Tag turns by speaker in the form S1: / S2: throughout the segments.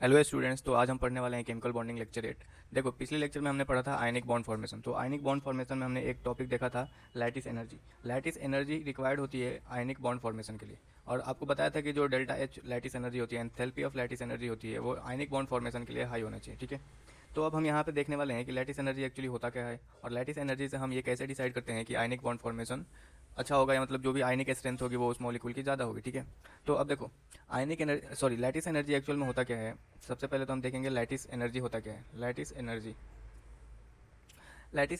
S1: Hello students, तो आज हम पढ़ने वाले हैं केमिकल बॉन्डिंग लेक्चर 8। देखो, पिछले लेक्चर में हमने पढ़ा था आयनिक बॉन्ड फॉर्मेशन। तो आयनिक बॉन्ड फॉर्मेशन में हमने एक टॉपिक देखा था lattice energy. Lattice energy required होती है आयनिक बॉन्ड फॉर्मेशन के लिए। और आपको बताया था कि जो डेल्टा एच लैटिस एनर्जी होती है, एंथैल्पी ऑफ लैटिस एनर्जी होती है, वो आयनिक बॉन्ड फॉर्मेशन के लिए हाई होना चाहिए। ठीक है। तो अब हम यहाँ पे देखने वाले हैं कि लैटिस एनर्जी एक्चुअली होता क्या है, और लैटिस एनर्जी से हम ये कैसे डिसाइड करते हैं कि आयनिक बॉन्ड फॉर्मेशन अच्छा होगा, या मतलब जो भी आयनिक स्ट्रेंथ होगी वो उस मॉलिक्यूल की ज़्यादा होगी। ठीक है। तो अब देखो, ionic energy sorry lattice energy actual में होता क्या है। सबसे पहले तो हम देखेंगे लैटिस एनर्जी होता क्या है। Lattice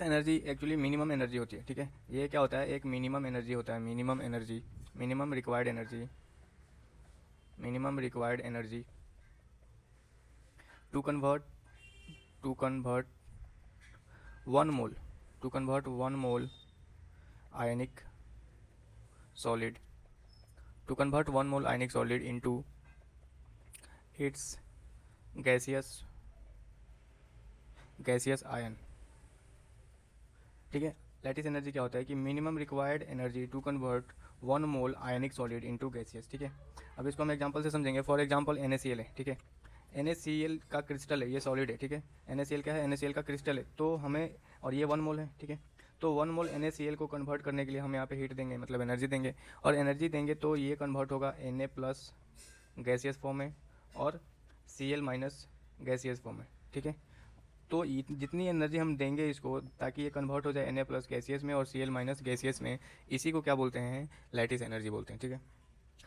S1: energy actually minimum energy होती है। ठीक है। ये क्या होता है, एक मिनिमम एनर्जी होता है, minimum energy, minimum required energy, minimum required energy to convert to convert one mole to convert one mole ionic solid to convert one mole ionic solid into its gaseous gaseous ion. ठीक है। Lattice energy क्या होता है कि minimum required energy to convert one mole ionic solid into gaseous. ठीक है। अब इसको हम एग्जांपल से समझेंगे। फॉर एग्जांपल NaCl है। ठीक है। NaCl का क्रिस्टल है, ये सॉलिड है। ठीक है। NaCl क्या है, NaCl का क्रिस्टल है। तो हमें, और ये वन मोल है। ठीक है। तो वन मोल NaCl को कन्वर्ट करने के लिए हम यहाँ पे हीट देंगे, मतलब एनर्जी देंगे। और एनर्जी देंगे तो ये कन्वर्ट होगा Na प्लस गैसियस फॉर्म में, और Cl माइनस गैसियस फॉर्म में। ठीक है। तो जितनी एनर्जी हम देंगे इसको ताकि ये कन्वर्ट हो जाए Na प्लस गैसियस में और Cl माइनस गैसियस में, इसी को क्या बोलते हैं, लैटिस एनर्जी बोलते हैं। ठीक है।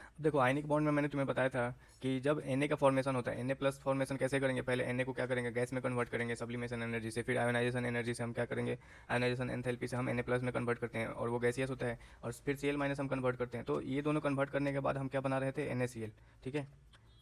S1: अब देखो, आयनिक बॉन्ड में मैंने तुम्हें बताया था कि जब Na का फॉर्मेशन होता है, Na प्लस फॉर्मेशन कैसे करेंगे, पहले Na को क्या करेंगे, गैस में कन्वर्ट करेंगे सब्लिमेशन एनर्जी से। फिर आयोनाइजेशन एनर्जी से हम क्या करेंगे, आयोनाइजेशन एंथैल्पी से हम Na प्लस में कन्वर्ट करते हैं, और वो गैसियस होता है। और फिर Cl माइनस हम कन्वर्ट करते हैं। तो ये दोनों कन्वर्ट करने के बाद हम क्या बना रहे थे, NaCl। ठीक है।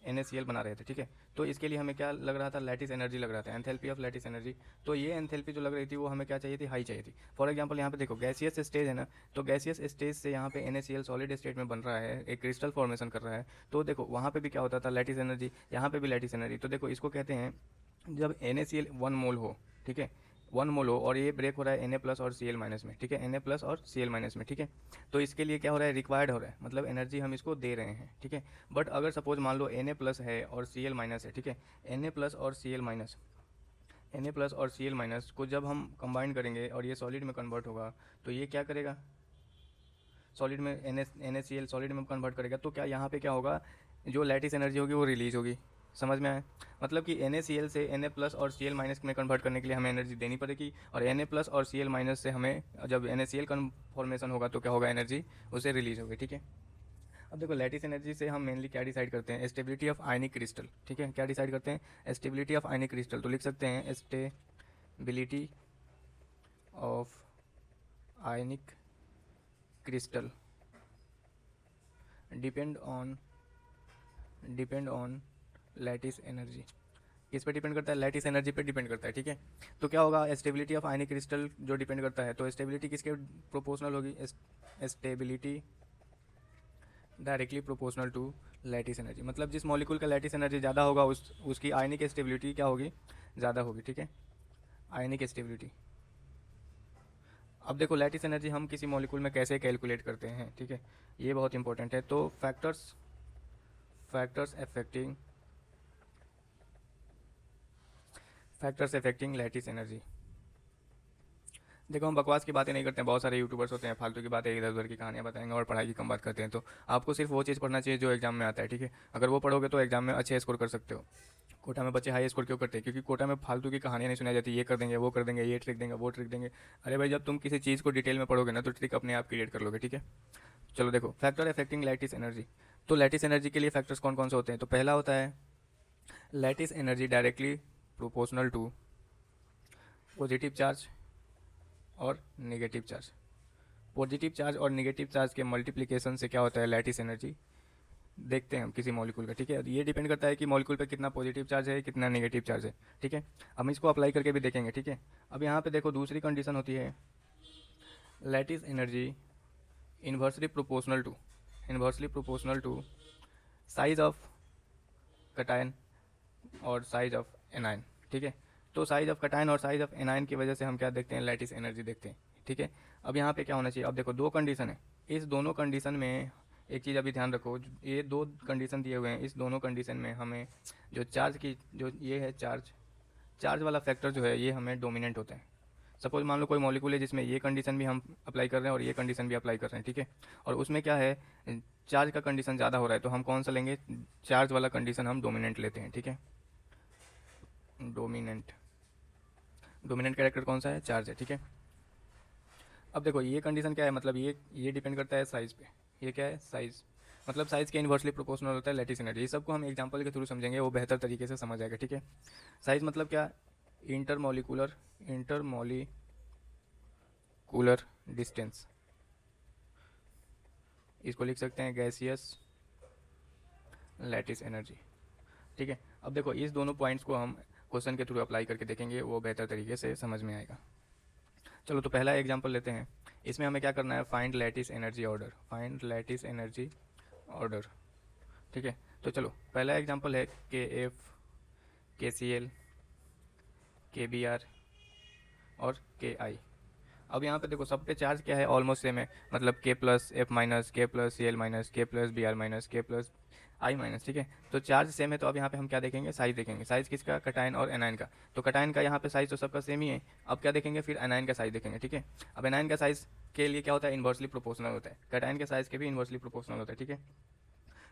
S1: NaCl बना रहे थे। ठीक है। तो इसके लिए हमें क्या लग रहा था, लैटिस एनर्जी लग रहा था, एंथैल्पी ऑफ लैटिस एनर्जी। तो ये एंथैल्पी जो लग रही थी वो हमें क्या चाहिए थी, हाई चाहिए थी। फॉर एग्जांपल यहाँ पे देखो, गैसियस स्टेज है ना, तो गैसियस स्टेज से यहाँ पे NaCl सॉलिड स्टेट में बन रहा है, एक क्रिस्टल फॉर्मेशन कर रहा है। तो देखो वहाँ पे भी क्या होता था, लैटिस एनर्जी, यहाँ पे भी लैटिस एनर्जी। तो देखो इसको कहते हैं, जब NaCl वन मोल हो, ठीक है, वन मोल हो, और ये ब्रेक हो रहा है Na प्लस और Cl माइनस में। ठीक है। Na प्लस और Cl माइनस में। ठीक है। तो इसके लिए क्या हो रहा है, रिक्वायर्ड हो रहा है, मतलब एनर्जी हम इसको दे रहे हैं। ठीक है। बट अगर सपोज मान लो Na प्लस है और Cl माइनस है। ठीक है। Na प्लस और Cl माइनस, Na प्लस और Cl माइनस को जब हम कंबाइन करेंगे और ये सॉलिड में कन्वर्ट होगा, तो ये क्या करेगा, सॉलिड में NaCl सॉलिड में कन्वर्ट करेगा। तो क्या यहाँ पे क्या होगा, जो लैटिस एनर्जी होगी वो रिलीज होगी। समझ में आया। मतलब कि NaCl से Na प्लस और Cl माइनस में कन्वर्ट करने के लिए हमें एनर्जी देनी पड़ेगी, और Na प्लस और Cl माइनस से हमें, जब NaCl कन्फॉर्मेशन होगा तो क्या होगा, एनर्जी उसे रिलीज होगी। ठीक है। अब देखो, लैटिस एनर्जी से हम मेनली क्या डिसाइड करते हैं, स्टेबिलिटी ऑफ आयनिक क्रिस्टल। ठीक है। क्या डिसाइड करते हैं, स्टेबिलिटी ऑफ आयनिक क्रिस्टल। तो लिख सकते हैं stability of ionic crystal depend on lattice energy. किस पे डिपेंड करता है, लैटिस एनर्जी पे डिपेंड करता है। ठीक है। तो क्या होगा, स्टेबिलिटी ऑफ आयनिक क्रिस्टल जो डिपेंड करता है, तो स्टेबिलिटी किसके प्रोपोर्शनल होगी, stability directly proportional to lattice energy. मतलब जिस मॉलिक्यूल का लैटिस एनर्जी ज़्यादा होगा उसकी आयनिक स्टेबिलिटी क्या होगी, ज़्यादा होगी। ठीक है। आयनिक स्टेबिलिटी। अब देखो, लैटिस एनर्जी हम किसी मॉलिक्यूल में कैसे कैलकुलेट करते हैं। ठीक है। ये बहुत इंपॉर्टेंट है। तो factors affecting factors affecting lattice energy. देखो, हम बकवास की बातें नहीं करते हैं, बहुत सारे यूट्यूबर्स होते हैं फालतू की बातें इधर उधर की कहानियाँ बताएंगे और पढ़ाई की कम बात करते हैं। तो आपको सिर्फ वो चीज़ पढ़ना चाहिए जो एग्जाम में आता है। ठीक है। अगर वो पढ़ोगे तो एग्जाम में अच्छे स्कोर कर सकते हो। कोटा में बच्चे हाई स्कोर क्यों करते हैं, क्योंकि कोटा में फालतू की कहानियाँ नहीं सुनाई जाती, ये कर देंगे, वो कर देंगे, ये ट्रिक देंगे, वो ट्रिक देंगे। अरे भाई, जब तुम किसी चीज़ को डिटेल में पढ़ोगे ना, तो ट्रिक अपने आप क्रिएट कर लोगे। ठीक है। चलो देखो, फैक्टर अफेक्टिंग लैटिस एनर्जी। तो लैटिस एनर्जी के लिए फैक्टर्स कौन कौन से होते हैं, तो पहला होता है lattice energy directly proportional to positive charge और नेगेटिव चार्ज। पॉजिटिव चार्ज और नेगेटिव चार्ज के मल्टीप्लिकेशन से क्या होता है, लैटिस एनर्जी देखते हैं हम किसी मॉलिक्यूल का। ठीक है। ये डिपेंड करता है कि मॉलिक्यूल पे कितना पॉजिटिव चार्ज है, कितना नेगेटिव चार्ज है। ठीक है। हम इसको अप्लाई करके भी देखेंगे। ठीक है। अब यहाँ पे देखो, दूसरी कंडीशन होती है lattice energy inversely proportional to size of cation और साइज ऑफ एनायन। ठीक है। तो साइज ऑफ कटायन और साइज ऑफ एनायन की वजह से हम क्या देखते हैं, लैटिस एनर्जी देखते हैं। ठीक है। अब यहाँ पे क्या होना चाहिए, अब देखो दो कंडीशन है, इस दोनों कंडीशन में एक चीज़ अभी ध्यान रखो, ये दो कंडीशन दिए हुए हैं, इस दोनों कंडीशन में हमें जो चार्ज की जो ये है चार्ज चार्ज वाला फैक्टर जो है ये हमें डोमिनेंट होता है। सपोज मान लो कोई मॉलिक्यूल है जिसमें ये कंडीशन भी हम अप्लाई कर रहे हैं और ये कंडीशन भी अप्लाई कर रहे हैं, ठीक है, और उसमें क्या है, चार्ज का कंडीशन ज़्यादा हो रहा है, तो हम कौन सा लेंगे, चार्ज वाला कंडीशन हम डोमिनेंट लेते हैं, ठीक है। डोमिनेंट डोमिनेंट कैरेक्टर कौन सा है, चार्ज है, ठीक है। अब देखो ये कंडीशन क्या है, मतलब ये डिपेंड करता है साइज़ पे। ये क्या है, साइज़, मतलब साइज़ के इन्वर्सली प्रोपोर्शनल होता है लैटिस एनर्जी। ये सबको हम एग्जांपल के थ्रू समझेंगे, वो बेहतर तरीके से समझ आएगा, ठीक है। साइज़ मतलब क्या, इंटरमोलिकुलर डिस्टेंस, इसको लिख सकते हैं गैसियस लैटिस एनर्जी, ठीक है। अब देखो इस दोनों पॉइंट्स को हम क्वेश्चन के थ्रू अप्लाई करके देखेंगे, वो बेहतर तरीके से समझ में आएगा। चलो तो पहला एग्जांपल लेते हैं। इसमें हमें क्या करना है, फाइंड लैटिस एनर्जी ऑर्डर, ठीक है। तो चलो पहला एग्जांपल है के एफ, के सी एल, के बी आर और के आई। अब यहाँ पे देखो सब पे चार्ज क्या है, ऑलमोस्ट सेम है, मतलब के प्लस एफ माइनस, के प्लस सी एल माइनस, के प्लस बी आर माइनस, के प्लस आई माइनस, ठीक है। तो चार्ज सेम है, तो अब यहाँ पे हम क्या देखेंगे, साइज देखेंगे। साइज किसका, कटायन और एनायन का। तो कटायन का यहाँ पे साइज तो सबका सेम ही है। अब क्या देखेंगे, फिर एनायन का साइज देखेंगे, ठीक है। अब एनायन का साइज के लिए क्या होता है, इन्वर्सली प्रोपोर्शनल होता है। कटायन के साइज के भी इन्वर्सली प्रोपोर्शनल होता है, ठीक है।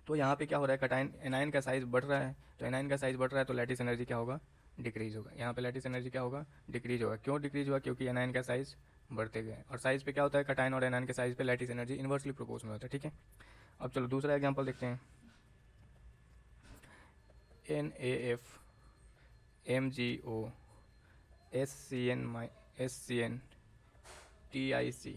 S1: तो यहाँ पे क्या हो रहा है, कटायन एनायन का साइज बढ़ रहा है, तो एनायन का साइज बढ़ रहा है तो लैटिस एनर्जी क्या होगा, डिक्रीज होगा। यहाँ पे लैटिस एनर्जी क्या होगा, डिक्रीज होगा। क्यों डिक्रीज हुआ, क्योंकि एनायन का साइज बढ़ते गए, और साइज पे क्या होता है, कटायन और एनायन के साइज पे लैटिस एनर्जी इन्वर्सली प्रोपोर्शनल होता है, ठीक है। अब चलो दूसरा एग्जांपल देखते हैं। NaF, MgO, SCN, TiC,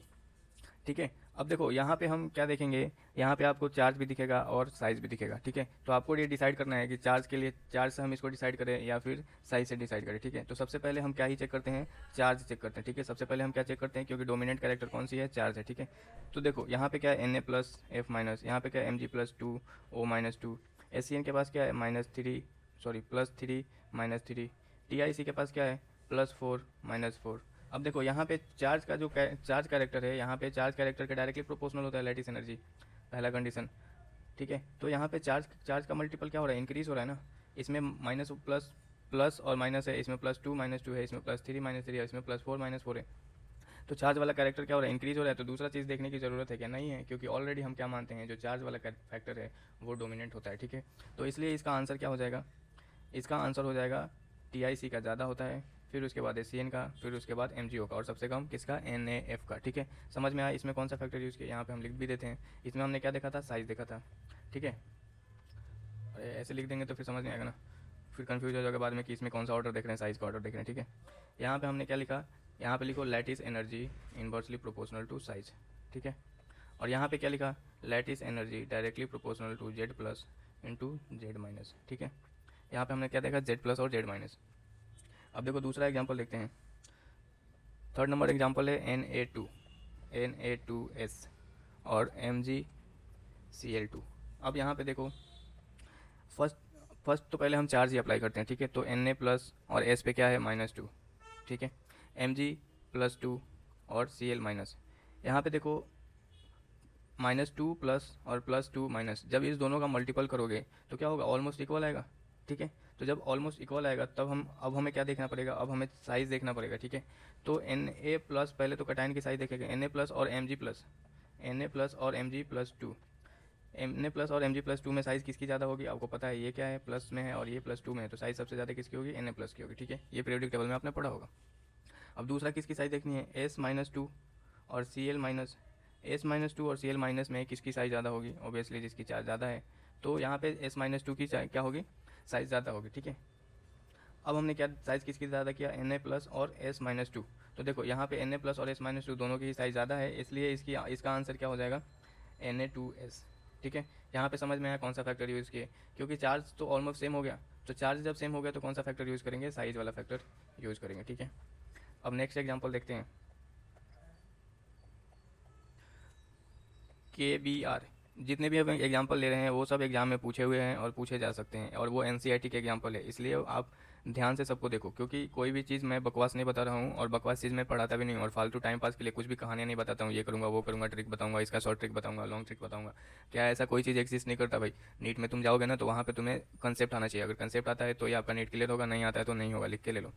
S1: ठीक है। अब देखो यहाँ पे हम क्या देखेंगे, यहाँ पे आपको चार्ज भी दिखेगा और साइज भी दिखेगा, ठीक है। तो आपको ये डिसाइड करना है कि चार्ज के लिए चार्ज से हम इसको डिसाइड करें या फिर साइज से डिसाइड करें, ठीक है। तो सबसे पहले हम क्या ही चेक करते हैं, चार्ज चेक करते हैं, ठीक है। सबसे पहले हम क्या चेक करते हैं, क्योंकि डोमिनेंट कैरेक्टर कौन सी है, चार्ज है, ठीक है। तो देखो यहाँ पे क्या है, Na प्लस एफ माइनस, यहाँ पे क्या है, Mg plus two O minus two, SCN के पास क्या है, plus three minus three, TiC के पास क्या है, प्लस फोर माइनस फोर। अब देखो यहाँ पे चार्ज का जो चार्ज कैरेक्टर है, यहाँ पे चार्ज कैरेक्टर के डायरेक्टली प्रोपोर्शनल होता है लैटिस एनर्जी, पहला कंडीशन, ठीक है। तो यहाँ पे चार्ज का मल्टीपल क्या हो रहा है, इंक्रीज हो रहा है ना। इसमें माइनस प्लस प्लस और माइनस है, इसमें प्लस टू माइनस टू है, इसमें प्लस थ्री माइनस थ्री है, इसमें प्लस फोर माइनस फोर है। तो चार्ज वाला कैरेक्टर क्या हो रहा है, इंक्रीज हो रहा है। तो दूसरा चीज़ देखने की ज़रूरत है क्या, नहीं है, क्योंकि ऑलरेडी हम क्या मानते हैं, जो चार्ज वाला फैक्टर है वो डोमिनेंट होता है, ठीक है। तो इसलिए इसका आंसर क्या हो जाएगा, इसका आंसर हो जाएगा TiC का ज़्यादा होता है, फिर उसके बाद SCN का, फिर उसके बाद MgO का, और सबसे कम किसका, NaF का, ठीक है। समझ में आया इसमें कौन सा फैक्टर यूज़ किया, यहाँ पे हम लिख भी देते हैं। इसमें हमने क्या देखा था, साइज देखा था, ठीक है। अरे ऐसे लिख देंगे तो फिर समझ नहीं आएगा ना, फिर कंफ्यूज हो जाएगा बाद में कि इसमें कौन सा ऑर्डर देख रहे हैं, साइज का ऑर्डर देख रहे हैं, ठीक है। यहाँ पे हमने क्या लिखा, यहाँ पे लिखो lattice energy inversely proportional to size, ठीक है। और यहाँ पे क्या लिखा, lattice energy directly proportional to Z plus into Z minus, ठीक है। यहाँ पे हमने क्या देखा, Z प्लस और Z माइनस। अब देखो दूसरा एग्जांपल देखते हैं। थर्ड नंबर एग्जांपल है Na2S और MgCl2। अब यहाँ पे देखो फर्स्ट तो पहले हम चार्ज ही अप्लाई करते हैं, ठीक है। तो Na प्लस और S पे क्या है, माइनस टू, ठीक है। Mg प्लस टू और Cl माइनस। यहाँ पे देखो माइनस टू प्लस और प्लस टू माइनस, जब इस दोनों का मल्टीपल करोगे तो क्या होगा, ऑलमोस्ट इक्वल आएगा, ठीक है। तो जब ऑलमोस्ट इक्वल आएगा तब अब हमें क्या देखना पड़ेगा, अब हमें साइज़ देखना पड़ेगा, ठीक है। तो Na प्लस, पहले तो कटाइन की साइज़ देखेंगे, Na प्लस और Mg प्लस, Na प्लस और Mg plus to, Na plus और Mg प्लस टू में साइज़ किसकी ज़्यादा होगी, आपको पता है ये क्या है, प्लस में है और ये प्लस टू में है, तो साइज़ सबसे ज़्यादा किसकी होगी, Na प्लस की होगी, ठीक है। ये पीरियोडिक टेबल में आपने पढ़ा होगा। अब दूसरा किसकी साइज़ देखनी है, S माइनस टू और Cl minus. S minus two और Cl माइनस में किसकी साइज़ ज़्यादा होगी, ऑब्वियसली जिसकी चार्ज ज़्यादा है। तो यहाँ पे S माइनस टू की क्या होगी, साइज़ ज़्यादा होगी, ठीक है। अब हमने क्या साइज़ किसकी ज़्यादा किया, Na प्लस और S माइनस टू। तो देखो यहाँ पे Na प्लस और S माइनस टू दोनों की ही साइज़ ज़्यादा है, इसलिए इसका आंसर क्या हो जाएगा, Na2S, ठीक है। यहाँ पे समझ में आया कौन सा फैक्टर यूज़ किए, क्योंकि चार्ज तो ऑलमोस्ट सेम हो गया। तो चार्ज जब सेम हो गया तो कौन सा फैक्टर यूज़ करेंगे, साइज़ वाला फैक्टर यूज़ करेंगे, ठीक है। अब नेक्स्ट एग्जाम्पल देखते हैं। KBR, जितने भी हम एग्जाम्पल ले रहे हैं वो सब एग्जाम में पूछे हुए हैं और पूछे जा सकते हैं, और वो NCERT के एग्जाम्पल है, इसलिए आप ध्यान से सबको देखो, क्योंकि कोई भी चीज़ मैं बकवास नहीं बता रहा हूँ और बकवास चीज़ मैं पढ़ाता भी नहीं हूँ और फालतू टाइम पास के लिए कुछ भी कहानियाँ नहीं बताता हूँ, ये करूँगा वो करूँगा, ट्रिक बताऊँगा, इसका शॉर्ट ट्रिक बताऊँगा, लॉन्ग ट्रिक बताऊँगा। क्या ऐसा कोई चीज़ एग्जिस्ट नहीं करता भाई। नीट में तुम जाओगे ना तो वहाँ पे तुम्हें कंसेप्ट आना चाहिए, अगर कंसेप्ट आता है तो ये आपका नीट क्लियर होगा, नहीं आता है तो नहीं होगा, लिख के ले लो।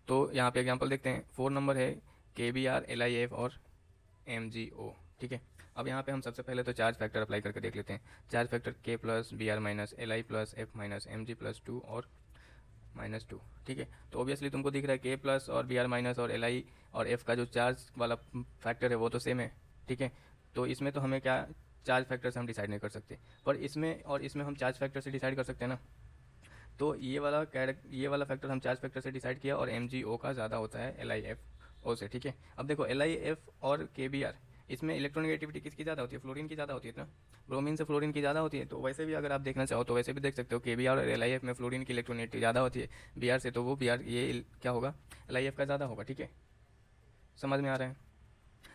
S1: तो यहाँ पे एग्जाम्पल देखते हैं, 4 नंबर है KBR, LIF और MGO। ठीक है। अब यहाँ पे हम सबसे पहले तो चार्ज फैक्टर अप्लाई करके देख लेते हैं। चार्ज फैक्टर K+BR-LI+F-MG+2 और -2। ठीक है। तो ऑब्वियसली तुमको दिख रहा है K+ और BR- और LI और F का जो चार्ज वाला फैक्टर है वो तो सेम है। ठीक है। तो इसमें तो हमें क्या, चार्ज फैक्टर से हम डिसाइड नहीं कर सकते, पर इसमें और इसमें हम चार्ज फैक्टर से डिसाइड कर सकते हैं ना। तो ये वाला फैक्टर हम चार्ज फैक्टर से डिसाइड किया और MGO का ज़्यादा होता है LIFO से। ठीक है। अब देखो LIF और KBR, इसमें इलेक्ट्रोनेगेटिविटी किसकी ज़्यादा होती है, फ्लोरीन की ज़्यादा होती है ना। ब्रोमीन से फ्लोरीन की ज़्यादा होती है, तो वैसे भी अगर आप देखना चाहो तो वैसे भी देख सकते हो, KBR और LIF में फ्लोरीन की इलेक्ट्रोनेगेटिविटी ज़्यादा होती है BR से, तो वो BR ये क्या होगा, LIF का ज़्यादा होगा। ठीक है। समझ में आ रहा है।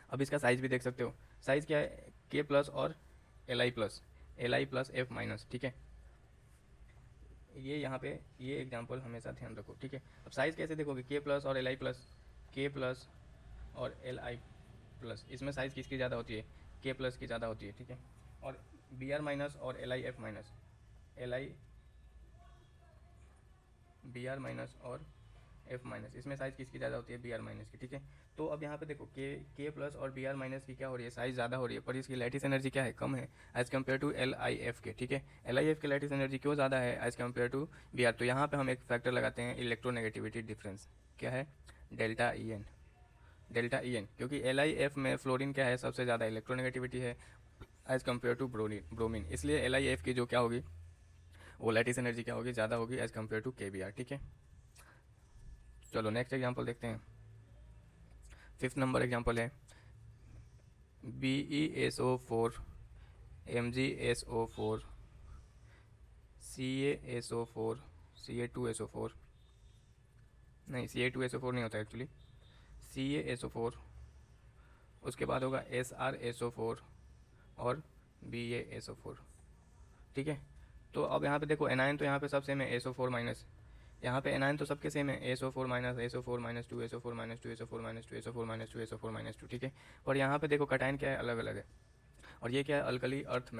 S1: अब इसका साइज़ भी देख सकते हो, साइज़ क्या है, K+ और LI+F-। ठीक है। ये यहाँ पे ये एग्जांपल हमेशा ध्यान रखो। ठीक है। अब साइज़ कैसे देखोगे, K+ और K+ और LI+, इसमें साइज़ किसकी ज़्यादा होती है, K+ की ज़्यादा होती है। ठीक है। और BR- और LI BR- और F-, इसमें साइज़ किसकी ज़्यादा होती है, BR- की। ठीक है। तो अब यहाँ पे देखो K+ और BR- की क्या हो रही है, साइज़ ज़्यादा हो रही है, पर इसकी लैटिस एनर्जी क्या है, कम है एज़ कम्पेयर टू LIF के। ठीक है। LIF की लैटिस एनर्जी क्यों ज़्यादा है एज़ कम्पेयर टू BR, तो यहाँ पे हम एक फैक्टर लगाते हैं, इलेक्ट्रोनेगेटिविटी डिफरेंस। क्या है, डेल्टा EN, क्योंकि LIF में फ्लोरीन क्या है, सबसे ज़्यादा इलेक्ट्रोनेगेटिविटी है एज़ कम्पेयर टू ब्रोमीन, इसलिए LIF की जो क्या होगी, वो लैटिस एनर्जी क्या होगी, ज़्यादा होगी एज़ कम्पेयर टू KBR। ठीक है। चलो नेक्स्ट एग्जांपल देखते हैं। 5 नंबर एग्जांपल है BeSO4 MgSO4 CaSO4 Ca2SO4, नहीं Ca2SO4 नहीं होता एक्चुअली, CaSO4, उसके बाद होगा SrSO4 और BaSO4। ठीक है। तो अब यहाँ पे देखो एनायन तो यहाँ पे सब सेम है, SO4-, यहाँ पे एनायन तो सबके सेम है, SO4-, SO4-2, SO4-2, SO4-2, SO4-2, SO4-2। ठीक है। पर यहाँ पे देखो कटायन क्या है, अलग अलग है। और ये क्या है, अल्कली अर्थ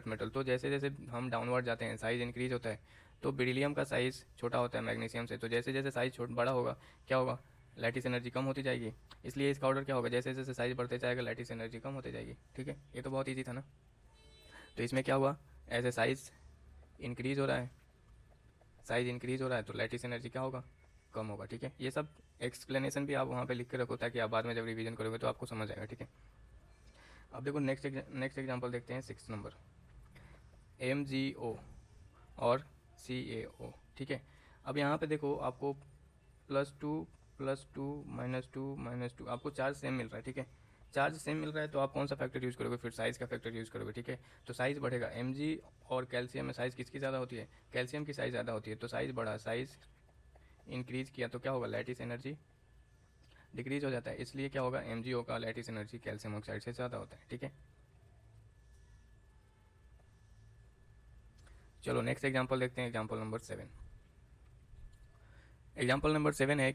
S1: मेटल। तो जैसे जैसे हम डाउनवर्ड जाते हैं, साइज़ इंक्रीज होता है, तो बेरिलियम का साइज़ छोटा होता है मैग्नीशियम से, तो जैसे जैसे साइज़ बड़ा होगा, क्या होगा, लैटिस एनर्जी कम होती जाएगी। इसलिए इसका ऑर्डर क्या होगा, जैसे जैसे साइज़ बढ़ते जाएगा लैटिस एनर्जी कम होती जाएगी। ठीक है। ये तो बहुत ईजी था ना। तो इसमें क्या हुआ, ऐसे साइज़ इंक्रीज हो रहा है, साइज़ इंक्रीज हो रहा है तो लैटिस एनर्जी क्या होगा, कम होगा। ठीक है। ये सब एक्सप्लेनेशन भी आप वहाँ पे लिख के रखो, ताकि आप बाद में जब रिवीजन करोगे तो आपको समझ आएगा। ठीक है। अब देखो नेक्स्ट एग्जांपल देखते हैं, 6 नंबर MgO और CaO। ठीक है। अब यहाँ पे देखो आपको +2 +2 -2 -2 आपको चार्ज सेम मिल रहा है। ठीक है। चार्ज सेम मिल रहा है तो आप कौन सा फैक्टर यूज़ करोगे, फिर साइज़ का फैक्टर यूज़ करोगे। ठीक है। तो साइज़ बढ़ेगा, Mg और कैल्शियम में साइज़ किसकी ज़्यादा होती है, कैल्शियम की साइज़ ज़्यादा होती है, तो साइज़ बढ़ा, साइज़ इंक्रीज़ किया तो क्या होगा, लैटिस एनर्जी डिक्रीज हो जाता है, इसलिए क्या होगा, MgO का लैटिस एनर्जी कैल्शियम ऑक्साइड से ज़्यादा होता है। ठीक है। चलो नेक्स्ट एग्जांपल देखते हैं, एग्जांपल नंबर 7। एग्जांपल नंबर 7 है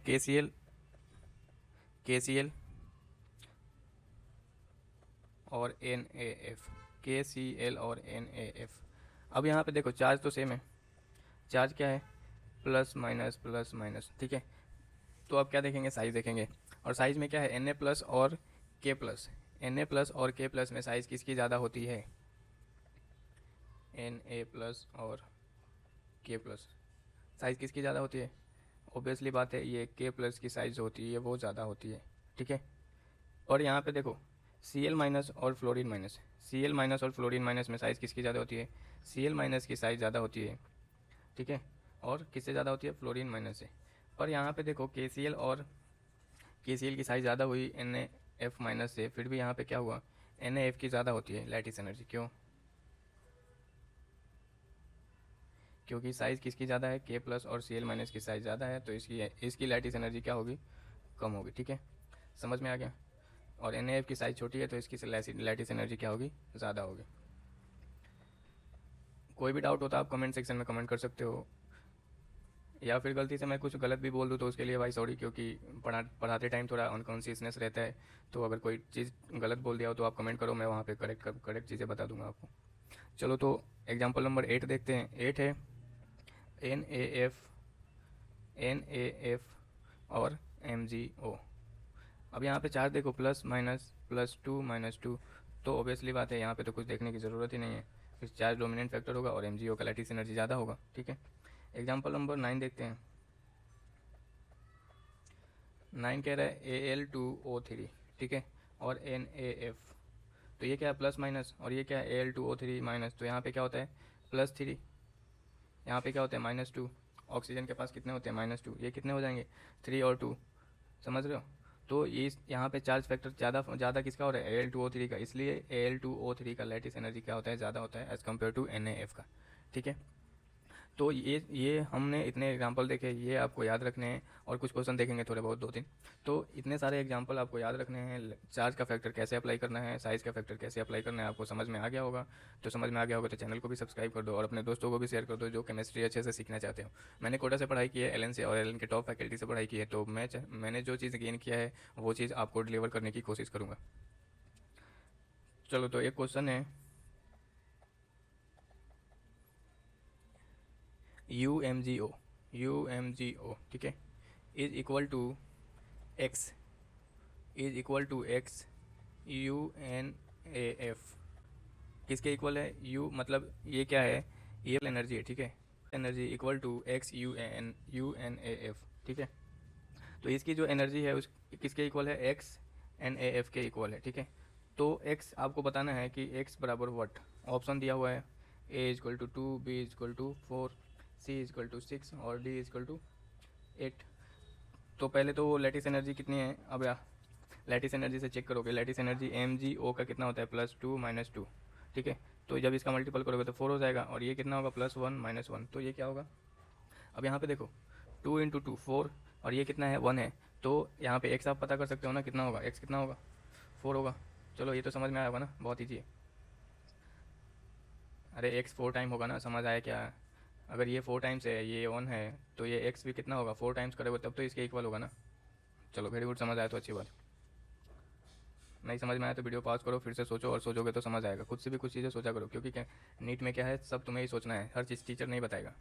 S1: KCl और NaF। KCl और NaF। अब यहाँ पे देखो चार्ज तो सेम है, चार्ज क्या है, +- ठीक है। तो अब क्या देखेंगे, साइज़ देखेंगे, और साइज़ में क्या है, Na+ और K+, Na+ और K+ में साइज़ किसकी ज़्यादा होती है, Na+ और K+, साइज़ किसकी ज़्यादा होती है, ऑब्वियसली बात है, ये K+ की साइज़ होती है वो ज़्यादा होती है। ठीक है। और यहाँ पे देखो Cl- और फ्लोरीन-, Cl- और फ्लोरीन- में साइज़ किसकी ज़्यादा होती है, Cl- की साइज़ ज़्यादा होती है। ठीक है। और किससे ज़्यादा होती है, फ्लोरीन- से। पर यहाँ पे देखो KCl और KCl की साइज़ ज़्यादा हुई NaF- से, फिर भी यहाँ पे क्या हुआ, NaF की ज़्यादा होती है लैटिस एनर्जी। क्यों, क्योंकि साइज़ किसकी ज़्यादा है, K+ और Cl- की साइज़ ज़्यादा है, तो इसकी लैटिस एनर्जी क्या होगी, कम होगी। ठीक है। समझ में आ गया। और NaF की साइज़ छोटी है तो इसकी लैटिस एनर्जी क्या होगी, ज़्यादा होगी। कोई भी डाउट होता है आप कमेंट सेक्शन में कमेंट कर सकते हो। या फिर गलती से मैं कुछ गलत भी बोल दूँ तो उसके लिए भाई सॉरी, क्योंकि पढ़ाते टाइम थोड़ा अनकॉन्शियसनेस रहता है। तो अगर कोई चीज़ गलत बोल दिया हो तो आप कमेंट करो, मैं वहाँ पे करेक्ट चीज़ें बता दूंगा आपको। चलो तो एग्जांपल नंबर 8 देखते हैं। 8 है NaF और MgO। अब यहाँ पे चार्ज देखो, प्लस माइनस, +2 -2, तो ऑब्वियसली बात है यहाँ पे तो कुछ देखने की ज़रूरत ही नहीं है, फिर चार्ज डोमिनेंट फैक्टर होगा और MgO का लैटिस एनर्जी ज़्यादा होगा। ठीक है, एग्जांपल नंबर 9 देखते हैं। 9 कह रहा है Al2O3, ठीक है, और NaF। तो ये क्या है, प्लस माइनस, और ये क्या है Al2O3 माइनस, तो यहाँ पे क्या होता है +3, यहाँ पे क्या होता है -2। ऑक्सीजन के पास कितने होते हैं -2, ये कितने हो जाएंगे 3 और 2, समझ रहे हो। तो ये यहाँ पे चार्ज फैक्टर ज़्यादा ज़्यादा किसका हो रहा है Al2O3 का, इसलिए Al2O3 का लैटिस एनर्जी क्या होता है, ज़्यादा होता है एज़ कम्पेयर टू NaF का। ठीक है, तो ये हमने इतने एग्जांपल देखे, ये आपको याद रखने हैं, और कुछ क्वेश्चन देखेंगे थोड़े बहुत 2-3। तो इतने सारे एग्जांपल आपको याद रखने हैं। चार्ज का फैक्टर कैसे अप्लाई करना है, साइज़ का फैक्टर कैसे अप्लाई करना है, आपको समझ में आ गया होगा। तो समझ में आ गया होगा तो चैनल को भी सब्सक्राइब कर दो और अपने दोस्तों को भी शेयर कर दो जो केमिस्ट्री अच्छे से सीखना चाहते हो। मैंने कोटा से पढ़ाई की है, एलन से, और एलन के टॉप फैकल्टी से पढ़ाई की है, तो मैंने जो चीज़ गेन किया है वो चीज़ आपको डिलीवर करने की कोशिश करूँगा। चलो तो एक क्वेश्चन है, UMGO, ठीक है, is equal to x UNAF। किसके इक्वल है, U मतलब ये क्या है, ये एनर्जी है। ठीक है, energy equal to x UNAF। ठीक है, तो इसकी जो एनर्जी है उस किसके इक्वल है, XNAF के इक्वल है। ठीक है, तो x आपको बताना है कि x बराबर वट। ऑप्शन दिया हुआ है A=2, B=4, C=6 और D=8। तो पहले तो लैटिस एनर्जी कितनी है, अब या लैटिस एनर्जी से चेक करोगे, लैटिस एनर्जी MgO का कितना होता है, +2 - 2। ठीक है, तो जब इसका मल्टीपल करोगे तो 4 हो जाएगा, और ये कितना होगा, +1 - 1, तो ये क्या होगा। अब यहाँ पे देखो 2 × 2 4, और ये कितना है 1 है, तो यहाँ पे x आप पता कर सकते हो ना, कितना होगा x, कितना होगा 4 होगा। चलो ये तो समझ में आया होगा ना, बहुत ईजी है। अरे x 4 टाइम होगा ना, समझ आया क्या। अगर ये 4 टाइम्स है, ये 1 है, तो ये x भी कितना होगा, 4 टाइम्स करोगे तब तो इसके इक्वल होगा ना। चलो वेरी गुड, समझ आया तो अच्छी बात। नहीं समझ में आया तो वीडियो पॉज करो, फिर से सोचो, और सोचोगे तो समझ आएगा। खुद से भी कुछ चीज़ें सोचा करो, क्योंकि क्या नीट में क्या है, सब तुम्हें ही सोचना है, हर चीज़ टीचर नहीं बताएगा।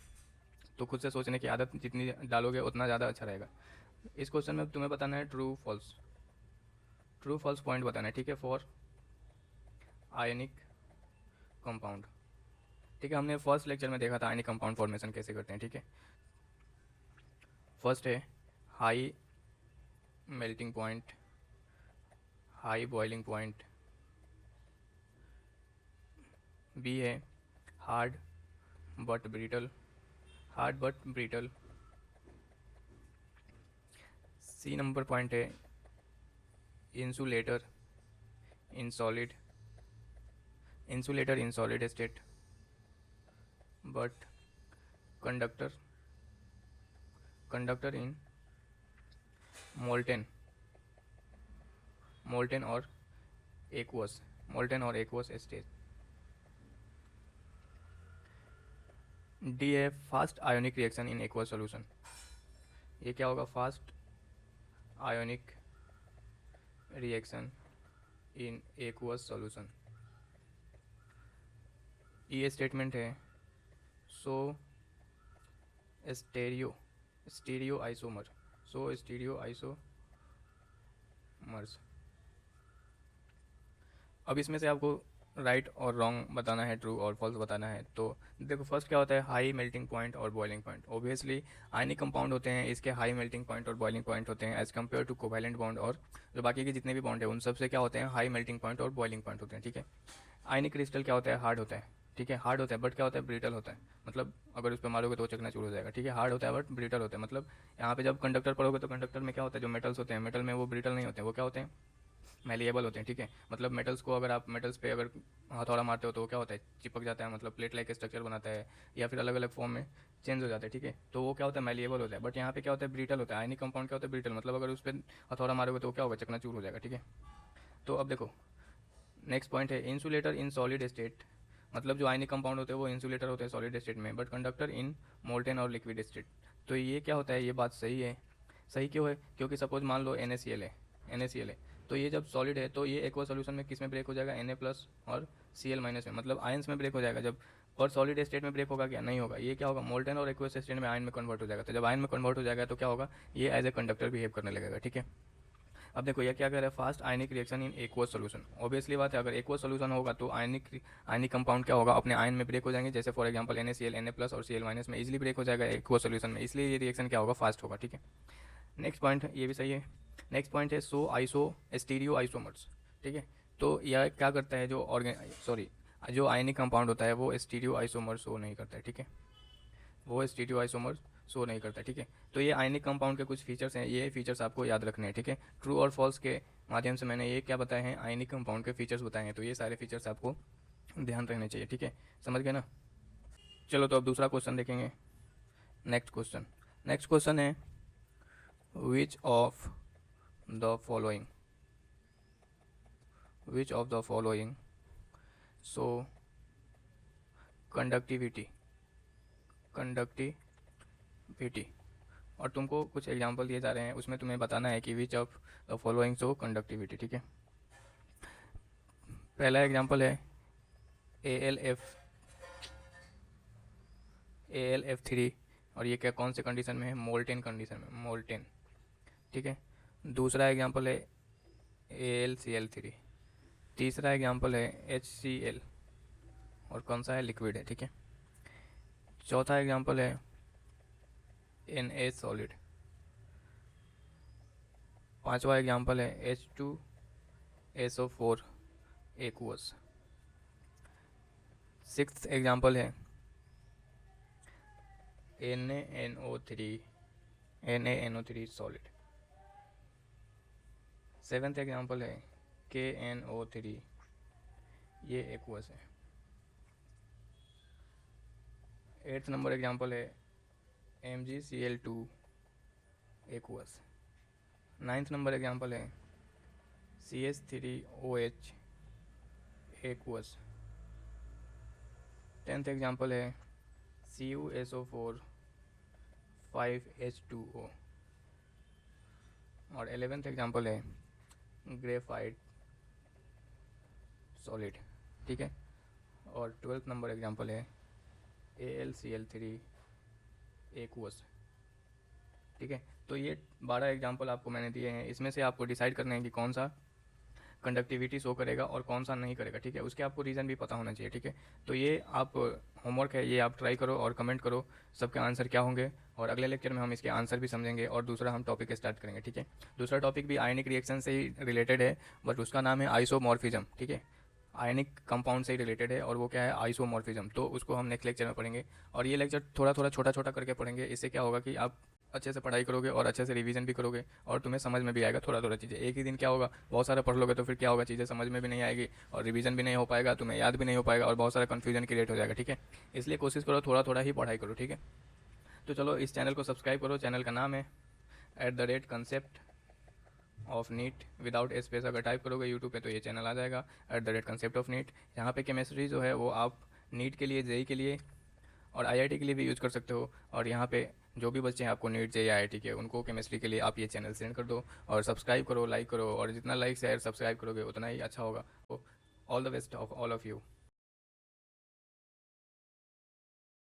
S1: तो खुद से सोचने की आदत जितनी डालोगे उतना ज़्यादा अच्छा रहेगा। इस क्वेश्चन में तुम्हें बताना है ट्रू फॉल्स पॉइंट बताना है। ठीक है, फॉर आयनिक कंपाउंड। ठीक है, हमने फर्स्ट लेक्चर में देखा था आयनिक कंपाउंड फॉर्मेशन कैसे करते हैं। ठीक है, फर्स्ट है high melting point, high boiling point. B है hard but brittle. C number point है insulator in solid state but conductor in molten और एक्वस स्टेट। डी है fast ionic reaction in aqueous solution. ये क्या होगा, fast ionic reaction in aqueous solution. ये statement है so stereo isomers. अब इसमें से आपको राइट और रॉन्ग बताना है, ट्रू और फॉल्स बताना है। तो देखो फर्स्ट क्या होता है, हाई मेल्टिंग पॉइंट और boiling point. Obviously ionic compound होते हैं, इसके हाई मेल्टिंग पॉइंट और बॉइलिंग पॉइंट होते हैं as compare to covalent bond, और जो बाकी के जितने भी बॉन्ड है उन सबसे क्या होते हैं, हाई मेल्टिंग पॉइंट और बॉइलिंग पॉइंट होते हैं। ठीक है, आयनिक क्रिस्टल क्या होता है, हार्ड होता है। ठीक है, हार्ड होता है बट क्या होता है, ब्रिटल होता है। मतलब अगर उस पर मारोगे तो चकनाचूर हो जाएगा। ठीक है, हार्ड होता है बट ब्रिटल होता है। मतलब यहाँ पे जब कंडक्टर पढ़ोगे तो कंडक्टर में क्या होता है, जो मेटल्स होते हैं, मेटल में वो ब्रिटल नहीं होते हैं, वो क्या होते हैं, मैलिएबल होते हैं। ठीक है, मतलब मेटल्स को अगर आप मेटल्स पे अगर हथौड़ा मारते हो तो क्या होता है, चिपक जाता है, मतलब प्लेट लाइक स्ट्रक्चर बनाता है, या फिर अलग अलग फॉर्म में चेंज हो जाता है। ठीक है, तो वो क्या होता है, मैलिएबल होता है। बट यहाँ पे क्या होता है, ब्रिटल होता है। आयनिक कंपाउंड क्या होता है, ब्रिटल, मतलब अगर उस पर हथौड़ा मारोगे तो क्या होगा, चकनाचूर हो जाएगा। ठीक है, तो अब देखो नेक्स्ट पॉइंट है इंसुलेटर इन सॉलिड स्टेट। मतलब जो आयनिक कंपाउंड होते हैं वो इंसुलेटर होते हैं सॉलिड स्टेट में, बट कंडक्टर इन मोल्टेन और लिक्विड स्टेट। तो ये क्या होता है, ये बात सही है। सही क्यों है, क्योंकि सपोज मान लो NaCl है, NaCl है, तो ये जब सॉलिड है तो ये एक्वा सोल्यूशन में किस में ब्रेक हो जाएगा, Na प्लस और Cl माइनस में, मतलब आयंस में ब्रेक हो जाएगा। जब पर सॉलिड स्टेट में ब्रेक होगा क्या, नहीं होगा। ये क्या होगा, मोल्टन और एक्वस स्टेट में आयन में कन्वर्ट हो जाएगा। तो जब आयन में कन्वर्ट हो जाएगा तो क्या होगा, ये एज ए कंडक्टर बिहेव करने लगेगा, ठीक है। अब देखो ये क्या कर रहा है, fast ionic reaction in aqueous solution. Obviously बात है, अगर एक्वस सोल्यूशन होगा तो आयनिक कंपाउंड क्या होगा, अपने आयन में ब्रेक हो जाएंगे। जैसे for example NaCl Na plus और Cl माइनस में इजीली ब्रेक हो जाएगा एक्वस सोल्यूशन में, इसलिए ये रिएक्शन क्या होगा, फास्ट होगा, ठीक है। नेक्स्ट पॉइंट ये भी सही है। नेक्स्ट पॉइंट है सो आइसो स्टीरियो आइसोमर्स, ठीक है। तो यह क्या करता है, जो आयनिक कंपाउंड होता है वो स्टीरियो आइसोमर शो नहीं करता है, ठीक है। वो स्टीरियो आइसोमर शो नहीं करता, ठीक है। तो ये आयनिक कंपाउंड के कुछ फीचर्स हैं, ये फीचर्स आपको याद रखने हैं, ठीक है। ट्रू और फॉल्स के माध्यम से मैंने ये क्या बताए हैं, आयनिक कंपाउंड के फीचर्स बताए हैं, तो ये सारे फीचर्स आपको ध्यान रखने चाहिए, ठीक है। समझ गए ना। चलो तो अब दूसरा क्वेश्चन देखेंगे। नेक्स्ट क्वेश्चन है which of the following so conductivity और तुमको कुछ एग्जांपल दिए जा रहे हैं, उसमें तुम्हें बताना है कि which of the following show conductivity, ठीक है। पहला एग्जांपल है AlF3 और ये क्या कौन से कंडीशन में है, मोल्टेन कंडीशन में, मोल्टेन, ठीक है। दूसरा एग्जांपल है AlCl3। तीसरा एग्जांपल है HCl और कौन सा है, लिक्विड है, ठीक है। चौथा एग्जांपल है Na सॉलिड। पांचवा एग्जांपल है H2SO4 एक्वस। सिक्स्थ एग्जांपल है NaNO3 सॉलिड। सेवेंथ एग्जांपल है KNO3, ये एक्वस है। एट्थ नंबर एग्जांपल है MgCl2 aqueous. Ninth number example है CH3OH एक्वस। 10th एग्जांपल है CuSO4 5H2O और 11th एग्जांपल है ग्रेफाइट सॉलिड, ठीक है। और 12th नंबर एग्जांपल है AlCl3 एक्वस, ठीक है। तो ये 12 एग्जांपल आपको मैंने दिए हैं, इसमें से आपको डिसाइड करना है कि कौन सा कंडक्टिविटी शो करेगा और कौन सा नहीं करेगा, ठीक है। उसके आपको रीज़न भी पता होना चाहिए, ठीक है। तो ये आप होमवर्क है, ये आप ट्राई करो और कमेंट करो सबके आंसर क्या होंगे, और अगले लेक्चर में हम इसके आंसर भी समझेंगे और दूसरा हम टॉपिक स्टार्ट करेंगे, ठीक है। दूसरा टॉपिक भी आयनिक रिएक्शन से ही रिलेटेड है, बट उसका नाम है आइसोमॉर्फिज्म, ठीक है। आयनिक कंपाउंड से ही रिलेटेड है और वो क्या है, आइसोमॉर्फिज्म। तो उसको हम नेक्स्ट लेक्चर में पढ़ेंगे और ये लेक्चर थोड़ा थोड़ा छोटा छोटा करके पढ़ेंगे। इससे क्या होगा कि आप अच्छे से पढ़ाई करोगे और अच्छे से रिवीजन भी करोगे और तुम्हें समझ में भी आएगा थोड़ा थोड़ा चीज़ें। एक ही दिन क्या होगा, बहुत सारा पढ़ लोगे तो फिर क्या होगा, चीज़ें समझ में भी नहीं आएगी और रिवीजन भी नहीं हो पाएगा, तुम्हें याद भी नहीं हो पाएगा और बहुत सारा कन्फ्यूजन क्रिएट हो जाएगा, ठीक है। इसलिए कोशिश करो थोड़ा थोड़ा ही पढ़ाई करो, ठीक है। तो चलो इस चैनल को सब्सक्राइब करो। चैनल का नाम है @concept of NEET without space. अगर टाइप करोगे यूट्यूब पे तो ये चैनल आ जाएगा @concept ऑफ नीट। यहाँ पे केमिस्ट्री जो है वो आप नीट के लिए, जेई के लिए और IIT के लिए भी यूज़ कर सकते हो। और यहाँ पे जो भी बच्चे हैं आपको नीट, जेई, IIT के, उनको केमिस्ट्री के लिए आप ये चैनल सेंड कर दो और सब्सक्राइब करो, लाइक करो, और जितना लाइक शेयर सब्सक्राइब करोगे उतना ही अच्छा होगा। All the best of all of you.